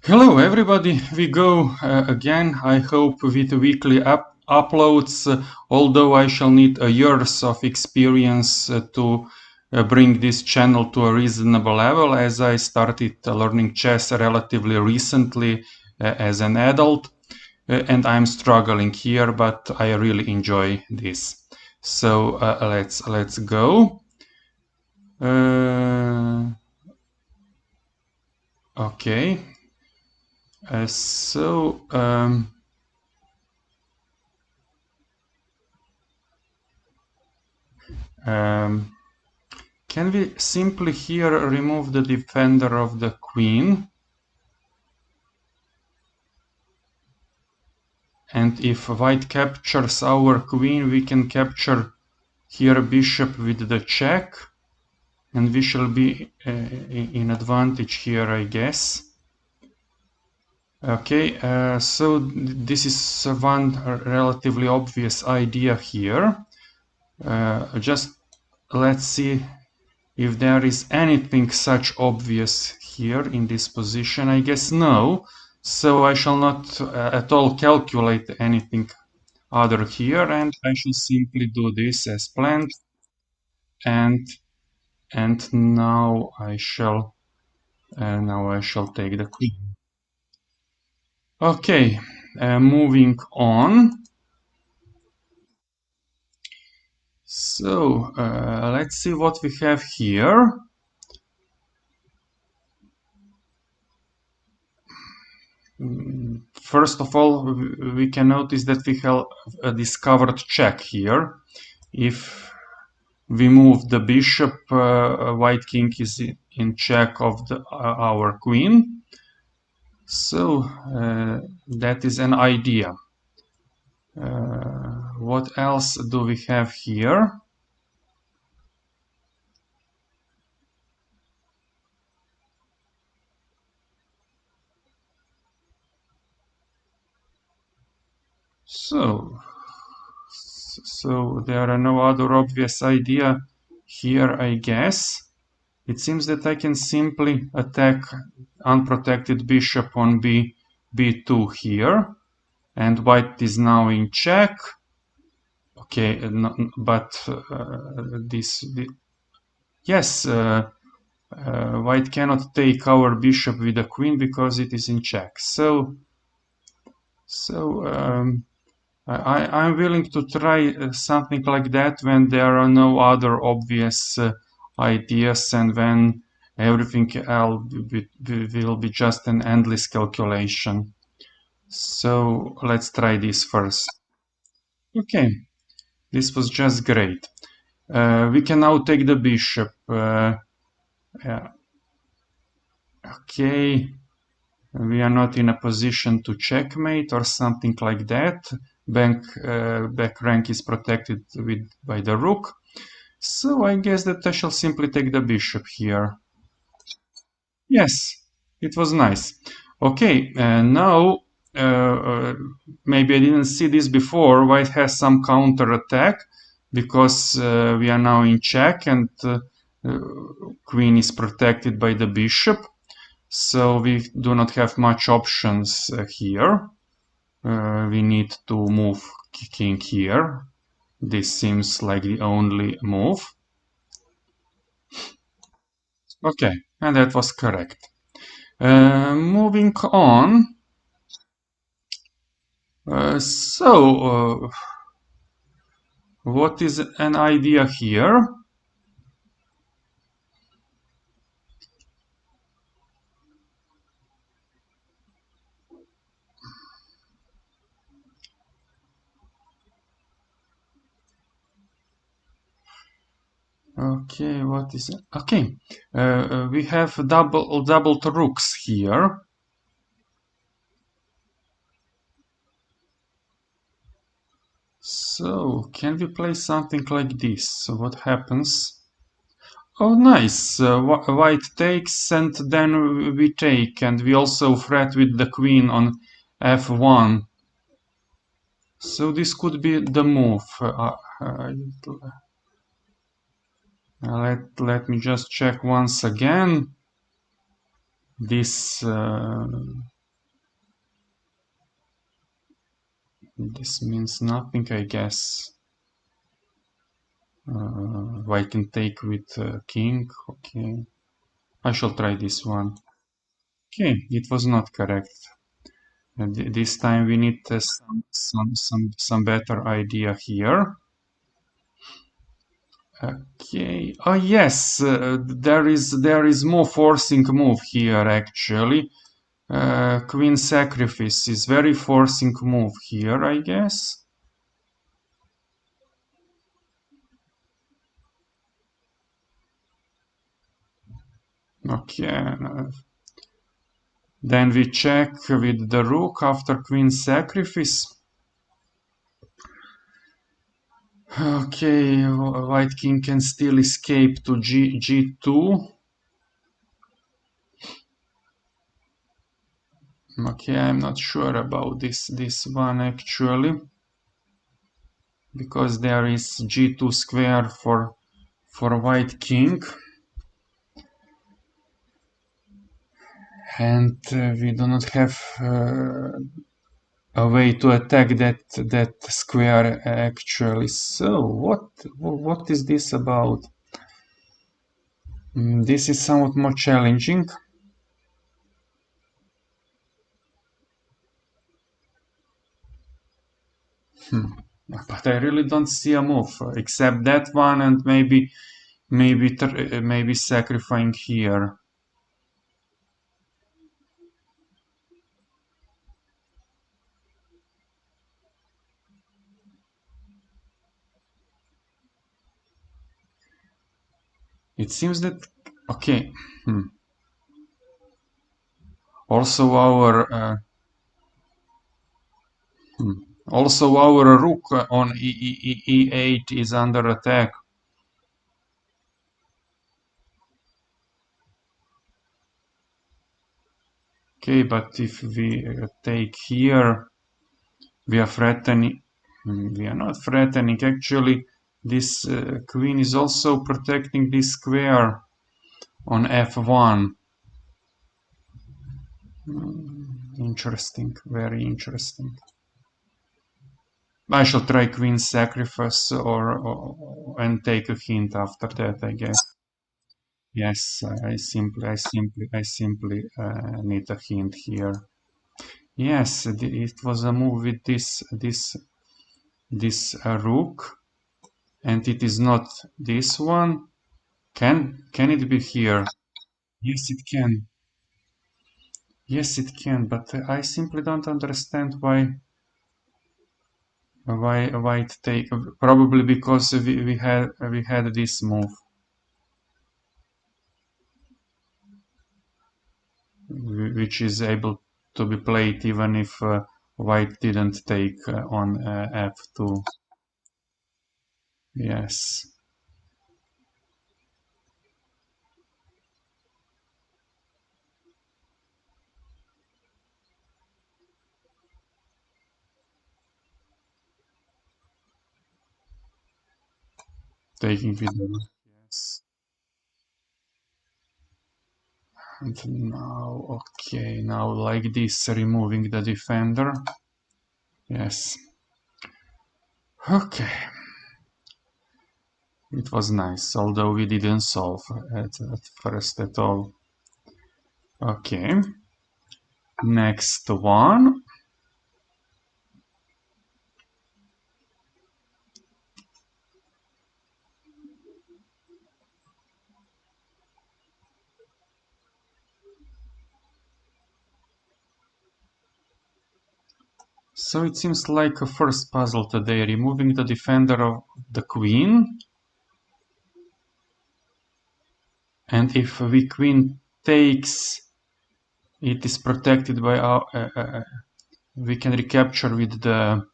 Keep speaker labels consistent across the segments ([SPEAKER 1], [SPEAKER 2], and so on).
[SPEAKER 1] Hello everybody, we go again, I hope with weekly uploads, although I shall need years of experience to bring this channel to a reasonable level, as I started learning chess relatively recently as an adult, and I'm struggling here, but I really enjoy this. So let's go. Okay. So can we simply here remove the defender of the queen? And if white captures our queen, we can capture here bishop with the check. And we shall be in advantage here, I guess. Okay, so this is one relatively obvious idea here. Just let's see if there is anything such obvious here in this position. I guess no, so I shall not at all calculate anything other here, and I shall simply do this as planned, and now I shall take the queen. Okay, moving on. So let's see what we have here. First of all, we can notice that we have a discovered check here. If we move the bishop, white king is in check of our queen. So that is an idea. What else do we have here? So there are no other obvious idea here, I guess. It seems that I can simply attack unprotected bishop on b2 here, and white is now in check. Okay, but yes, white cannot take our bishop with the queen because it is in check. So I'm willing to try something like that when there are no other obvious ideas and when everything else will be just an endless calculation. So let's try this first. Okay, this was just great. We can now take the bishop. Okay, we are not in a position to checkmate or something like that. Back rank is protected by the rook. So I guess that I shall simply take the bishop here. Yes, it was nice. Okay, now maybe I didn't see this before. White has some counter attack because we are now in check and queen is protected by the bishop. So we do not have much options here. We need to move king here. This seems like the only move. Okay, and that was correct. Moving on. What is an idea here? Okay, what is it? Okay, we have doubled rooks here. So, can we play something like this? So what happens? Oh, nice. White takes and then we take, and we also threat with the queen on f1. So this could be the move. Let me just check once again. This This means nothing, I guess. White can take with king. Okay, I shall try this one. Okay, it was not correct. This time we need some better idea here. Okay. Oh yes, there is more forcing move here actually. Queen sacrifice is very forcing move here, I guess. Okay. Then we check with the rook after queen sacrifice. Okay, white king can still escape to g2. Okay, I'm not sure about this one actually, because there is g2 square for white king, and we do not have a way to attack that square actually. So what is this about? This is somewhat more challenging. But I really don't see a move except that one, and maybe sacrificing here. It seems that okay. Also hmm. also our rook on e8 is under attack. Okay, but if we take here, we are threatening. We are not threatening. Actually, this queen is also protecting this square on f1. Interesting, very interesting. I shall try queen sacrifice and take a hint after that, I guess. Yes, I simply need a hint here. Yes, it was a move with this rook, and it is not this one. Can it be here? Yes, it can. Yes, it can. But I simply don't understand why it take. Probably because we had this move, which is able to be played even if white didn't take on f2. Yes, taking with the yes. And now, okay, now like this, removing the defender. Yes. Okay. It was nice, although we didn't solve at first at all. Okay. Next one. So it seems like a first puzzle today, removing the defender of the queen. And if we queen takes, it is protected by our... we can recapture with the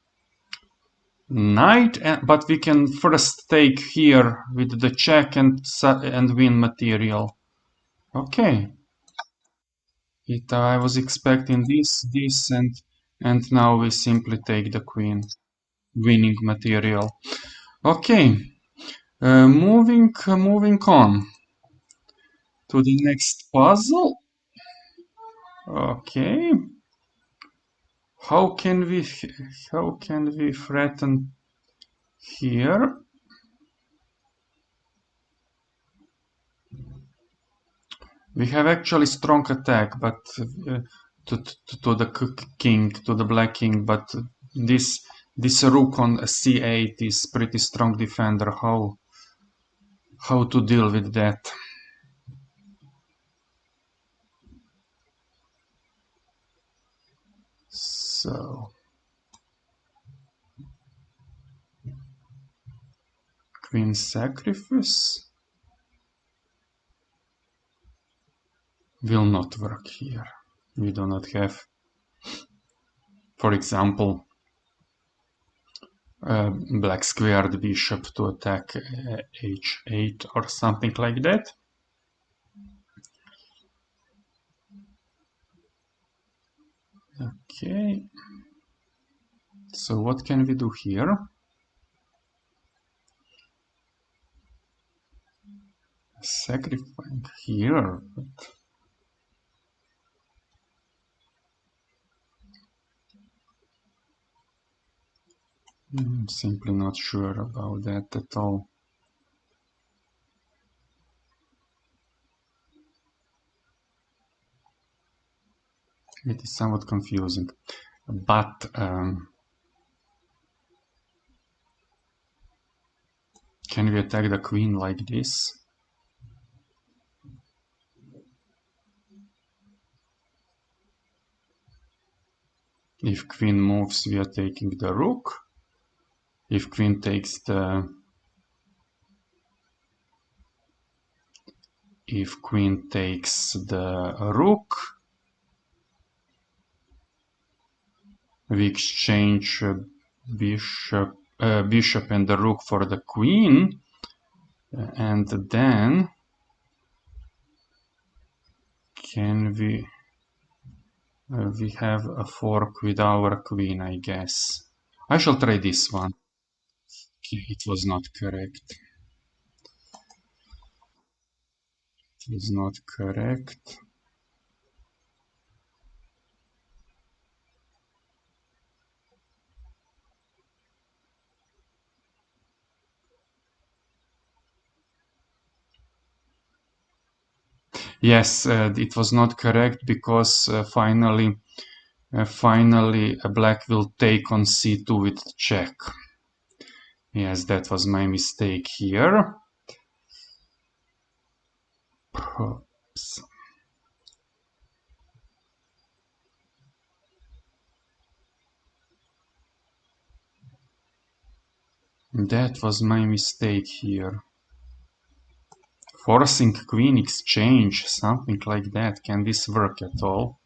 [SPEAKER 1] knight, but we can first take here with the check and win material. Okay. I was expecting this, and now we simply take the queen, winning material. Okay, moving on to the next puzzle. Okay. How can we threaten here? We have actually strong attack, but to the king, to the black king, but this rook on c8 is pretty strong defender. How to deal with that? So queen sacrifice will not work here. We do not have, for example, black squared bishop to attack h8 or something like that. Okay. So what can we do here? Sacrificing here. I'm simply not sure about that at all. It is somewhat confusing. But can we attack the queen like this? If queen moves, we are taking the rook. If queen takes the... If queen takes the rook, we exchange bishop and the rook for the queen, and then can we have a fork with our queen, I guess. I shall try this one. Okay, it was not correct. It was not correct. Yes, it was not correct because finally black will take on c2 with check. Yes, that was my mistake here. Oops. That was my mistake here. Forcing queen exchange, something like that. Can this work at all?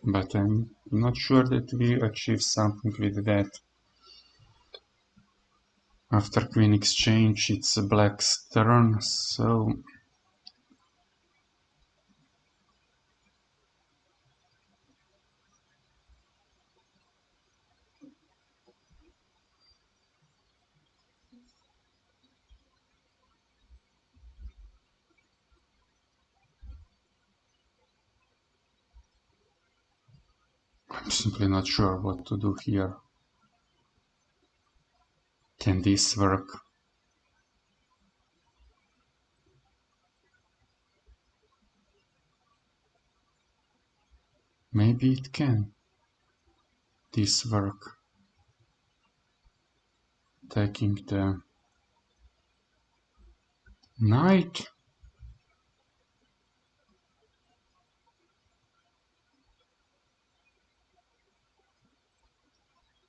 [SPEAKER 1] But I'm not sure that we achieve something with that. After queen exchange, it's black's turn, so... I'm simply not sure what to do here. Can this work? Maybe it can. This work. Taking the knight.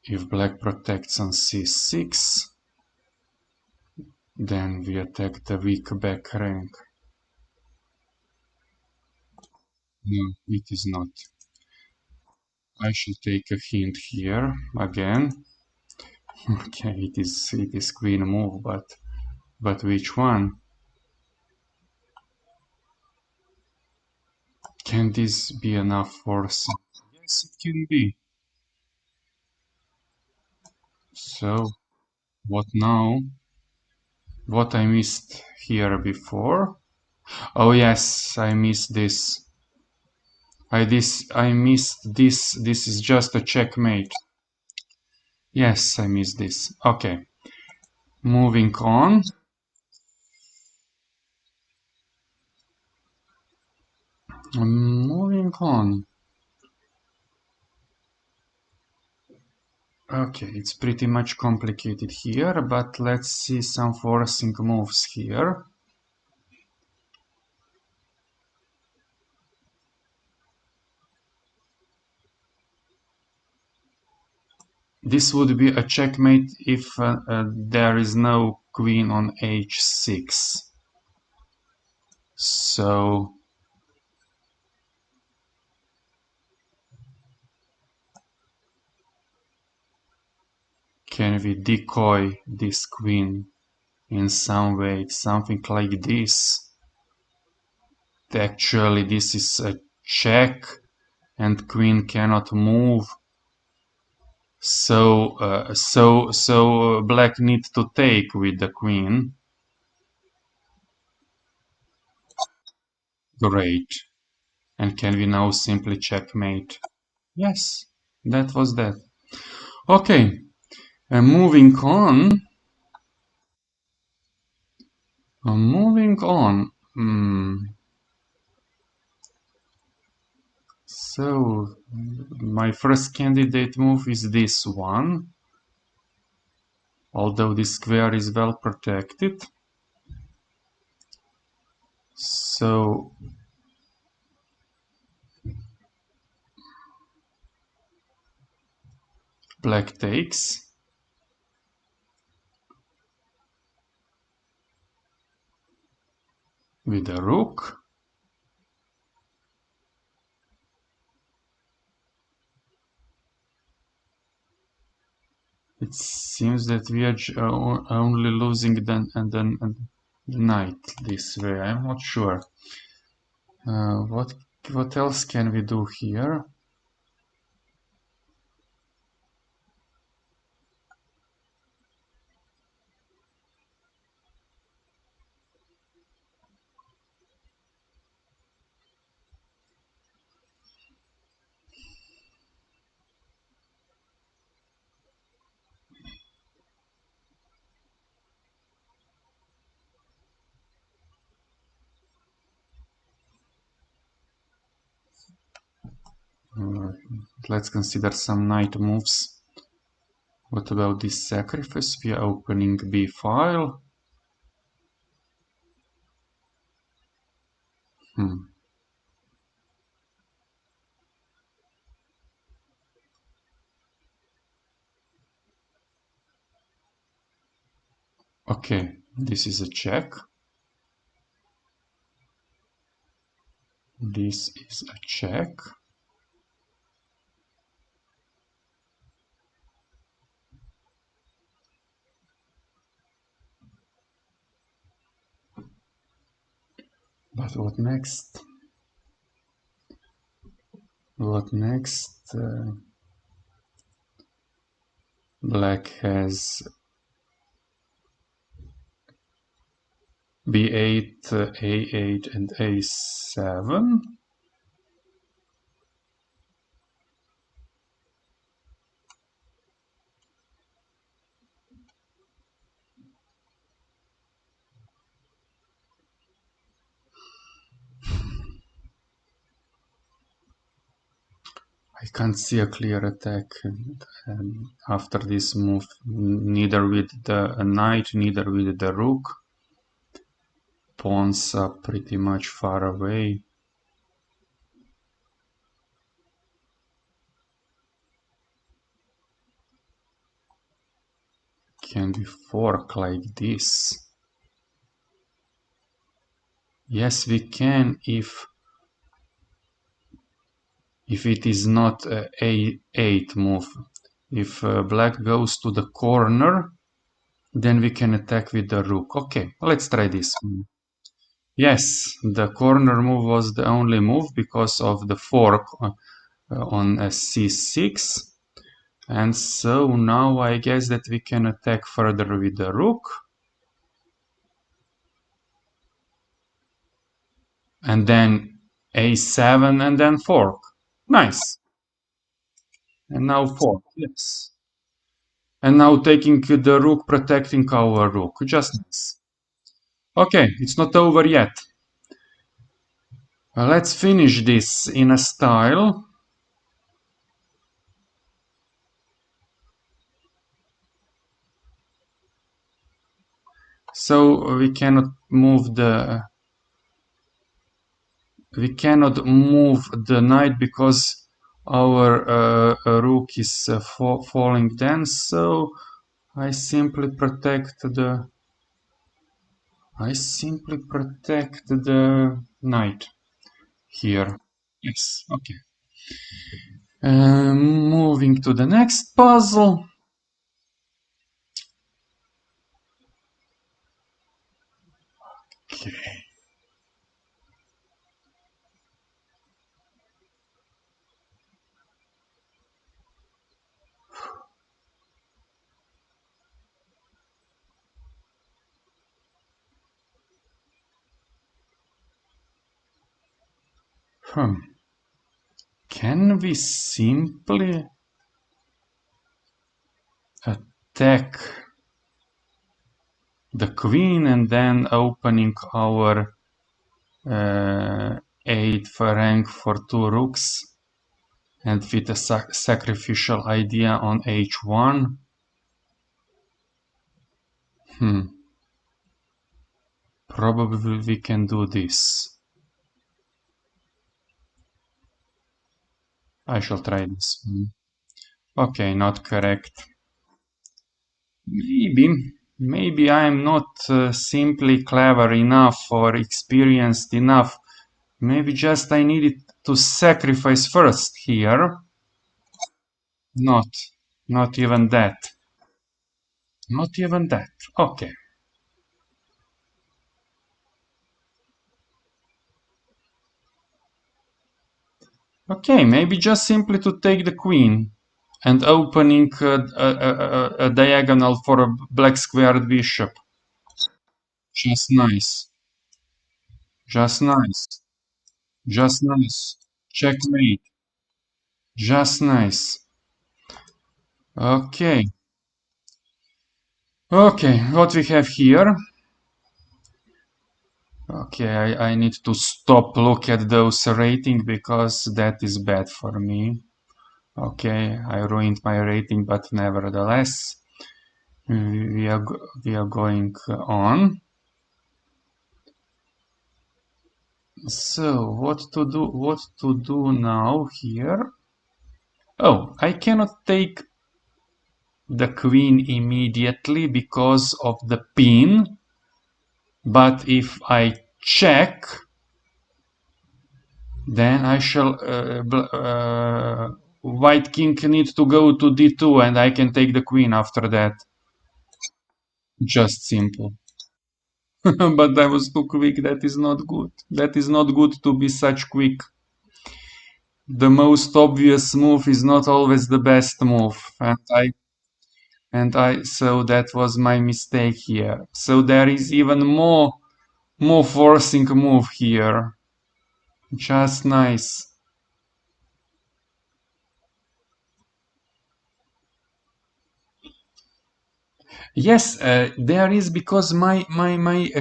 [SPEAKER 1] If black protects on c6, then we attack the weak back rank. No, it is not. I should take a hint here again. Okay, it is queen move, but which one? Can this be enough force? Yes, it can be. So what now? What I missed here before? Oh yes, I missed this. I missed this. This is just a checkmate. Yes, I missed this. Okay, moving on. Moving on. Okay, it's pretty much complicated here, but let's see some forcing moves here. This would be a checkmate if there is no queen on h6. So can we decoy this queen in some way, something like this? Actually, this is a check and queen cannot move. So black needs to take with the queen. Great. And can we now simply checkmate? Yes, that was that. Okay, and moving on. Moving on. So, my first candidate move is this one. Although this square is well protected. So, black takes. With a rook. It seems that we are only losing the knight this way. I'm not sure. What else can we do here? Let's consider some knight moves. What about this sacrifice? We are opening B file. Okay, this is a check. This is a check. But what next? What next? Black has B8, A8 and A7. I can't see a clear attack after this move, neither with the knight, neither with the rook. Pawns are pretty much far away. Can we fork like this? Yes, we can if it is not a A8 move. If black goes to the corner, then we can attack with the rook. Okay, let's try this. Yes, the corner move was the only move because of the fork on C6. And so now I guess that we can attack further with the rook. And then a7 and then fork. Nice. And now fork, yes. And now taking the rook, protecting our rook. Just nice. Okay, it's not over yet. Let's finish this in a style. So we cannot move the knight because our rook is falling then. So I simply protect the knight here. Yes, okay. Moving to the next puzzle. Okay. Can we simply attack the queen and then opening our 8th rank for 2 rooks and with a sacrificial idea on h1? Probably we can do this. I shall try this. Okay, not correct. Maybe I am not simply clever enough or experienced enough. Maybe just I needed to sacrifice first here. Not, not even that. Not even that. Okay. Okay, maybe just simply to take the queen and opening a diagonal for a black squared bishop. Just nice. Just nice. Just nice. Checkmate. Just nice. Okay. Okay, what we have here? Okay, I need to stop look at those rating because that is bad for me. Okay, I ruined my rating, but nevertheless, we are going on. So what to do? What to do now here? Oh, I cannot take the queen immediately because of the pin. But if I check, then I shall white king needs to go to d2 and I can take the queen after that. Just simple. But I was too quick. That is not good. That is not good to be such quick. The most obvious move is not always the best move. So that was my mistake here. So there is even more forcing move here. Just nice. Yes, there is because my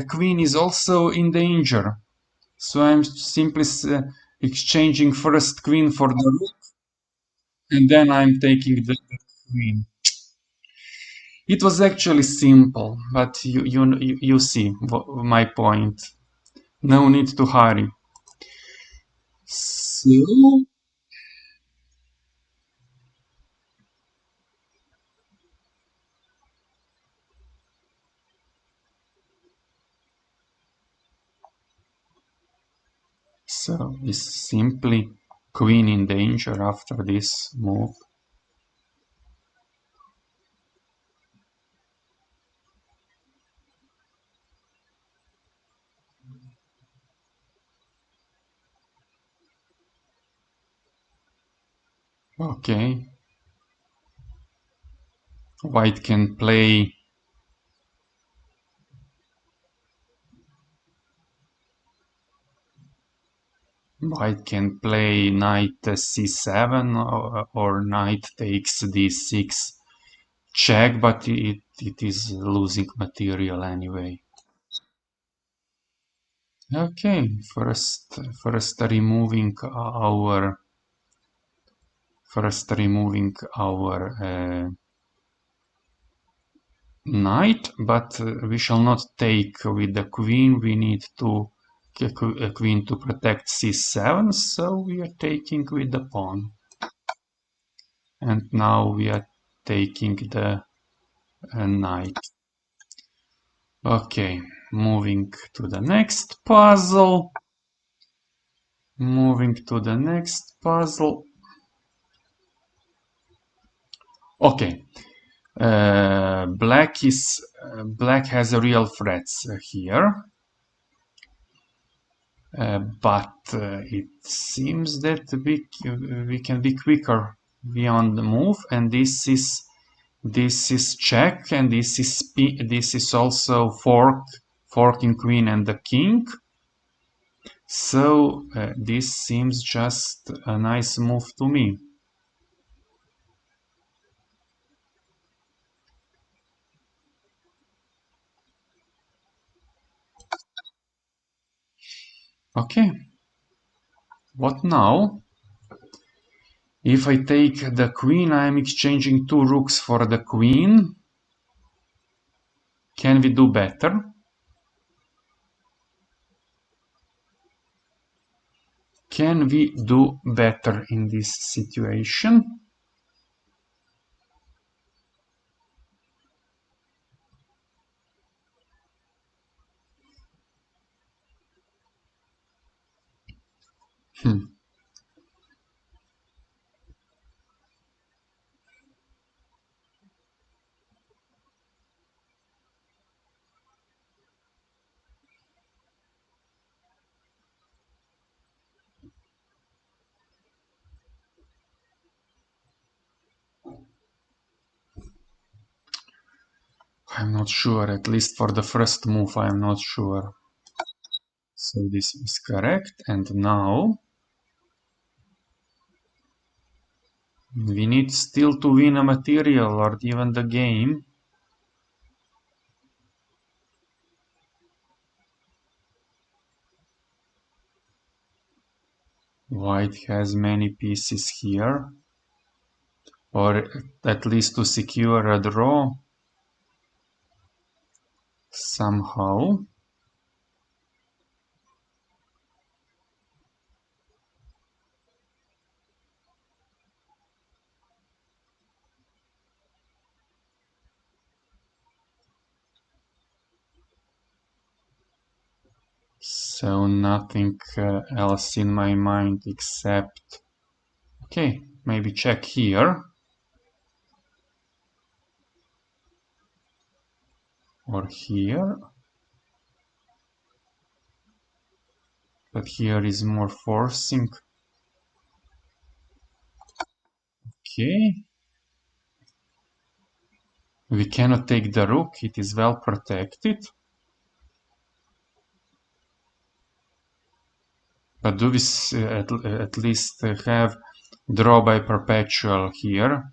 [SPEAKER 1] queen is also in danger. So I'm simply exchanging first queen for the rook, and then I'm taking the queen. It was actually simple, but you see my point. No need to hurry. So, so is simply queen in danger after this move. Okay. White can play knight c7 or knight takes d6 check, but it is losing material anyway. Okay, first removing our knight, but we shall not take with the queen. We need to a queen to protect c7, so we are taking with the pawn. And now we are taking the knight. Okay, moving to the next puzzle. Okay, black has a real threats here, but it seems that we can be quicker beyond the move, and this is check, and this is also forking queen and the king. So this seems just a nice move to me. Okay, what now? If I take the queen, I am exchanging 2 rooks for the queen. Can we do better? Can we do better in this situation? Hmm. I'm not sure, at least for the first move, I'm not sure. So this is correct, and now we need still to win a material or even the game. White has many pieces here, or at least to secure a draw somehow. So nothing else in my mind except, okay, maybe check here or here, but here is more forcing. Okay, we cannot take the rook, it is well protected. But do we at least have draw by perpetual here?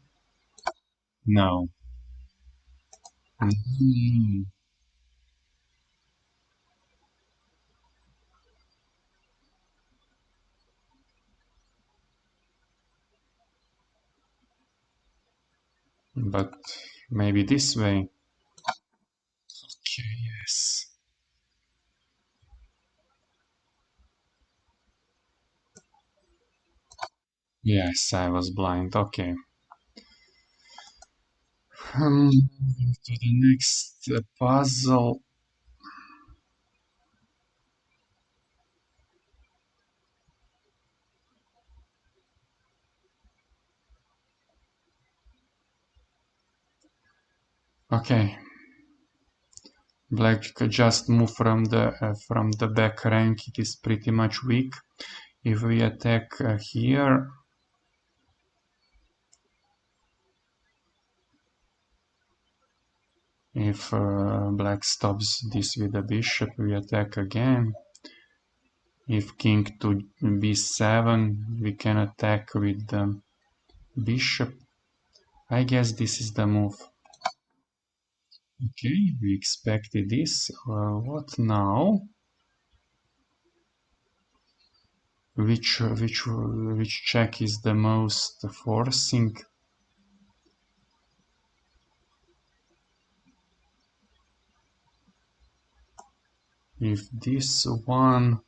[SPEAKER 1] No. Mm. But maybe this way. Okay, yes. Yes, I was blind. Okay. Moving to the next puzzle. Okay. Black could just move from the back rank. It is pretty much weak. If we attack here, If black stops this with the bishop, we attack again. If king to b7, we can attack with the bishop. I guess this is the move. Okay, we expected this. What now? Which check is the most forcing? If this one,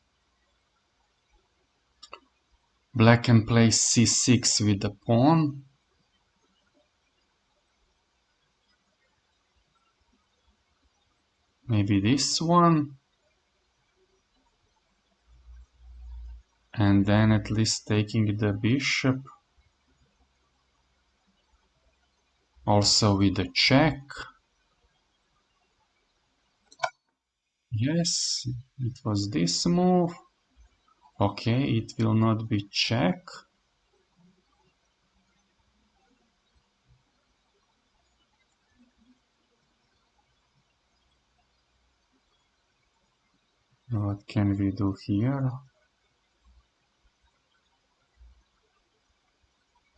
[SPEAKER 1] black can play c6 with the pawn. Maybe this one. And then at least taking the bishop. Also with the check. Yes, it was this move. Okay, it will not be check. What can we do here?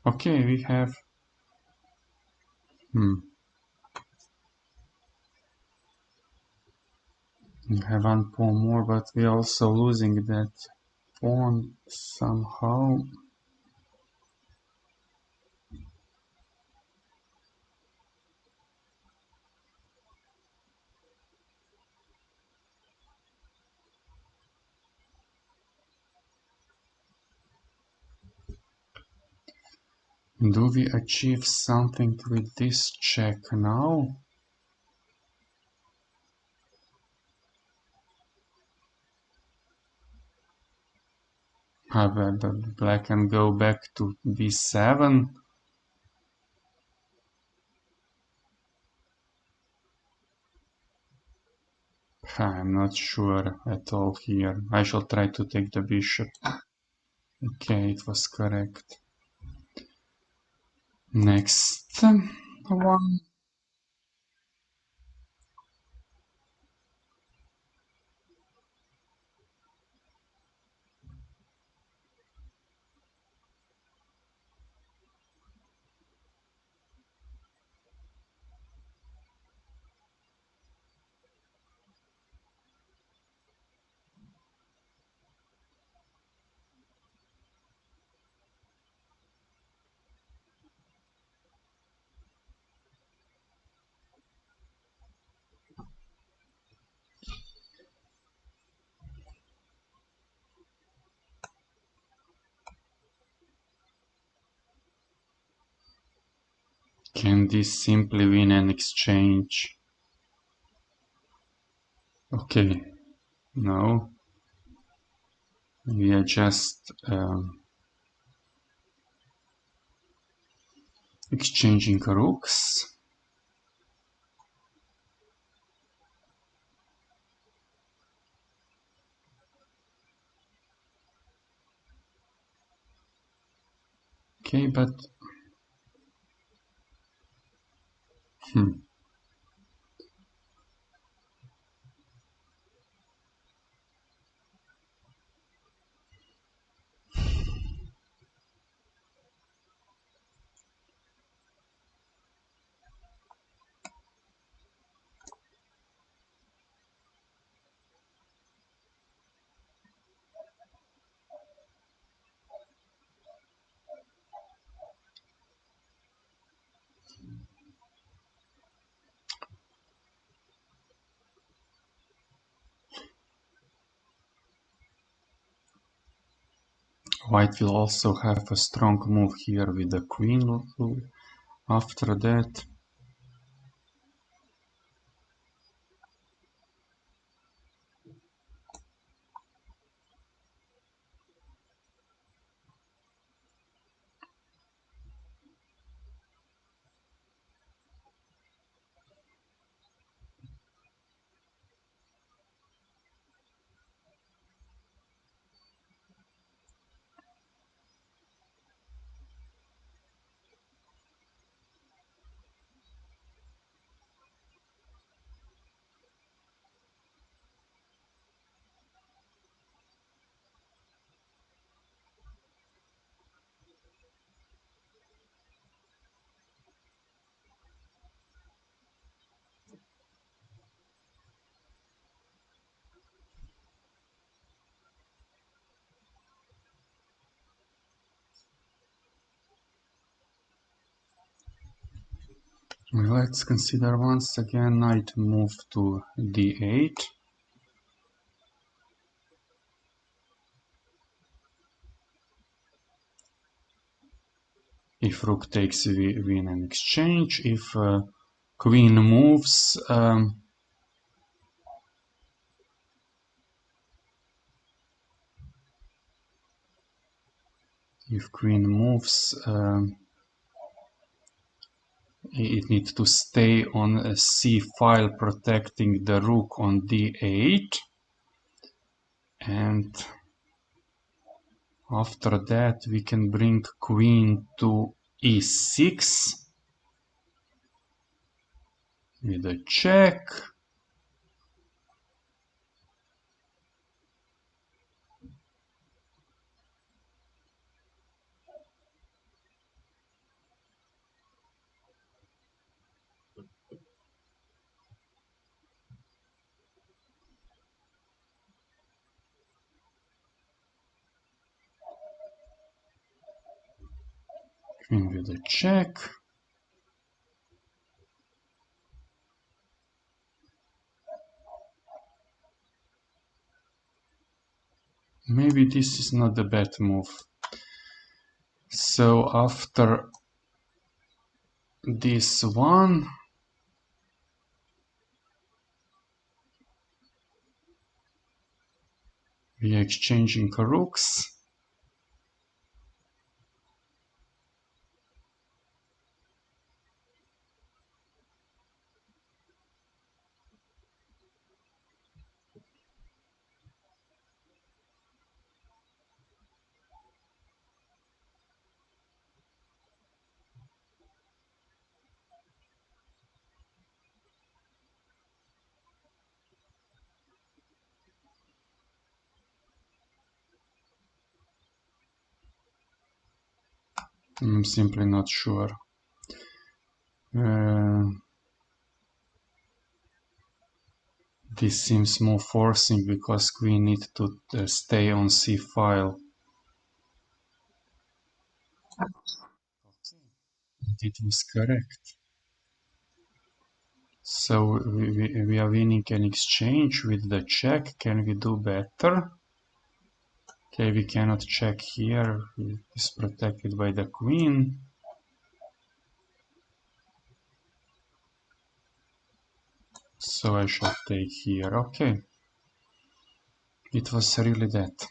[SPEAKER 1] Okay, we have... We have one pawn more, but we're also losing that pawn somehow. Do we achieve something with this check now? Black can go back to b7. I'm not sure at all here. I shall try to take the bishop. Okay, it was correct. Next one. Can this simply win an exchange? Okay, no. We are just exchanging rooks. Okay, but white will also have a strong move here with the queen after that. Let's consider once again knight move to d8. If rook takes, we win an exchange. If queen moves, it needs to stay on a c file, protecting the rook on d8. And after that, we can bring queen to e6 with a check. Queen with a check. Maybe this is not the bad move. So after this one, we are exchanging rooks. I'm simply not sure. This seems more forcing because queen needs to stay on c file. It was correct. So we are winning an exchange with the check. Can we do better? Okay, we cannot check here. It's protected by the queen. So I shall take here. Okay. It was really that.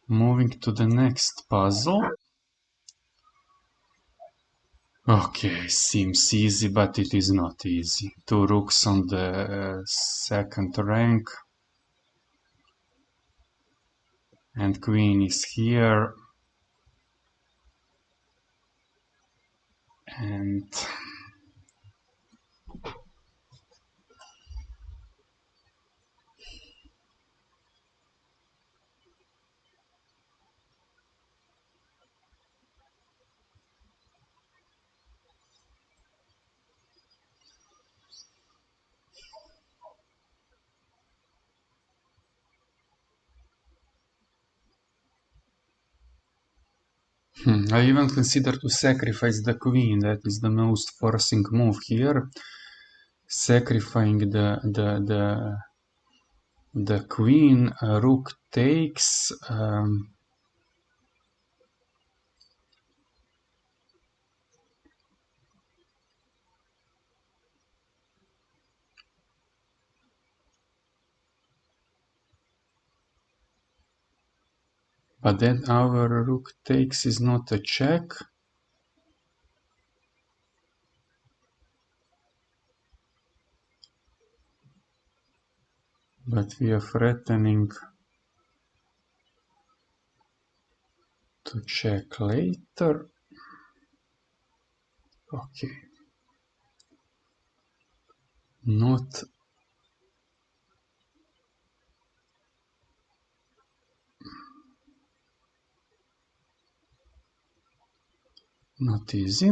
[SPEAKER 1] Moving to the next puzzle. Okay, seems easy, but it is not easy. Two rooks on the second rank. And queen is here. And I even consider to sacrifice the queen. That is the most forcing move here. Sacrificing the queen. Rook takes. But then our rook takes is not a check. But we are threatening to check later. Okay. Not easy.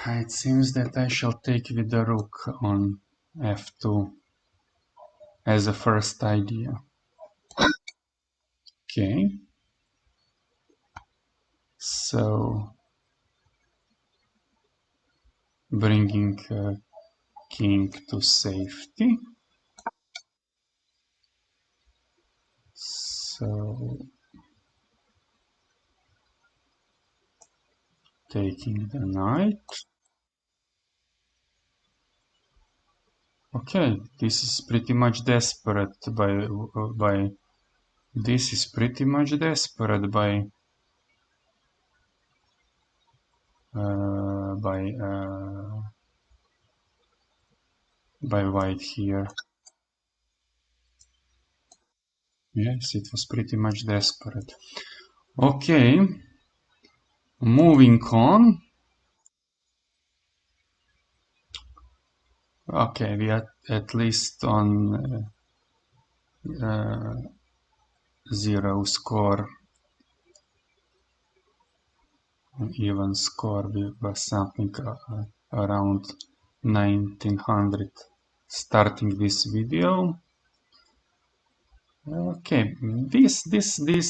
[SPEAKER 1] It seems that I shall take with the rook on f2 as a first idea. Okay. So bringing king to safety. So taking the knight. Okay, this is pretty much desperate by this is pretty much desperate uh, by uh, by white here. Yes, it was pretty much desperate. Okay, moving on. Okay, we are at least on zero score, even score. We were something around 1900 starting this video. Okay, this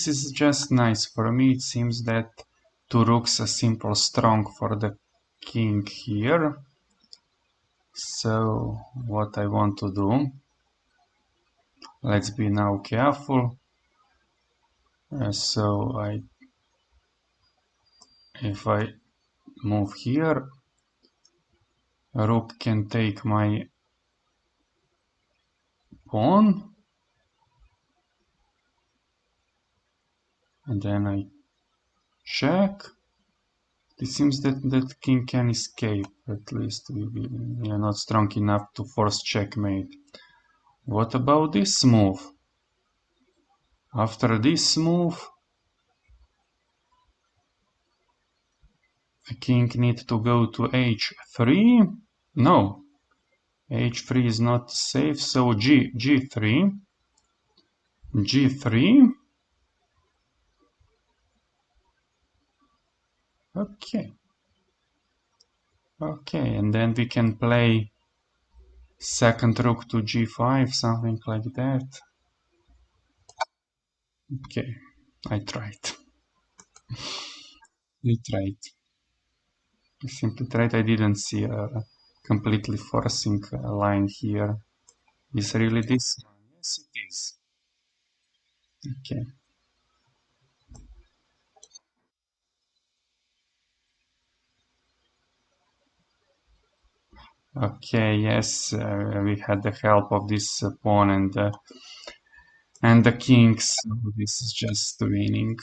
[SPEAKER 1] is just nice for me. It seems that two rooks are simple strong for the king here. So what I want to do, let's be now careful. So if I move here, rook can take my pawn, and then I check. It seems that king can escape. At least we are not strong enough to force checkmate. What about this move? After this move, the king needs to go to h3. No, h3 is not safe, so g3. g3. Okay. Okay, and then we can play second rook to g5, something like that. Okay, I tried. I tried. I simply tried. I didn't see a completely forcing a line here. Is really this one? Yes, it is. Okay. Okay, yes, we had the help of this pawn and the king, so this is just winning.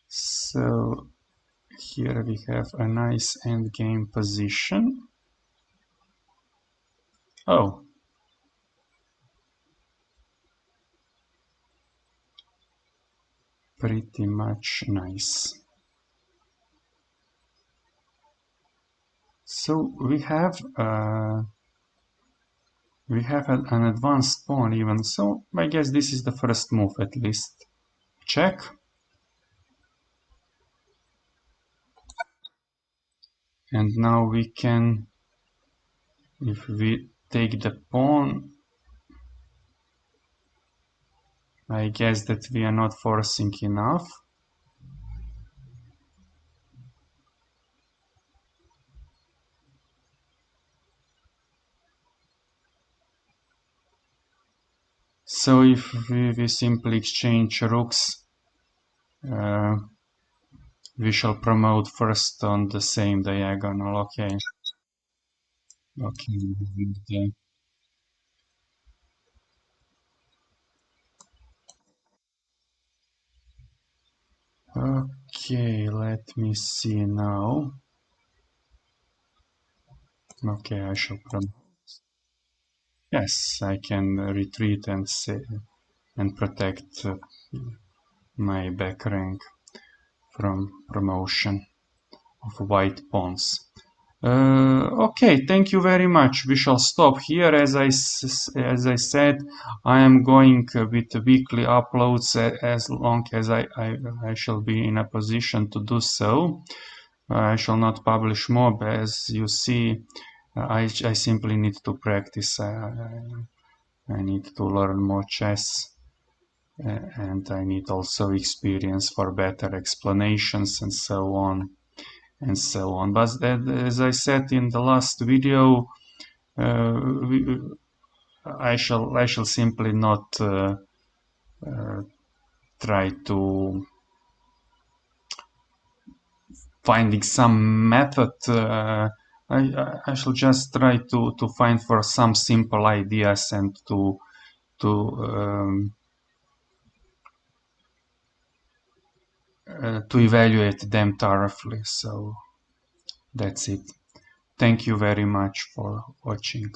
[SPEAKER 1] So here we have a nice endgame position. Oh, pretty much nice. So we have an advanced pawn even, so I guess this is the first move at least. Check. And now we can, if we take the pawn, I guess that we are not forcing enough. So if we simply exchange rooks, we shall promote first on the same diagonal. Okay. Okay. Okay, let me see now. Okay, I shall promote. Yes, I can retreat and protect my back rank from promotion of white pawns. Okay, thank you very much. We shall stop here. As I said, I am going with weekly uploads as long as I shall be in a position to do so. I shall not publish more, but as you see, I simply need to practice. I need to learn more chess, and I need also experience for better explanations and so on and so on. But as I said in the last video, uh, I shall simply not try to finding some method. I shall just try to find for some simple ideas and to to evaluate them thoroughly. So that's it. Thank you very much for watching.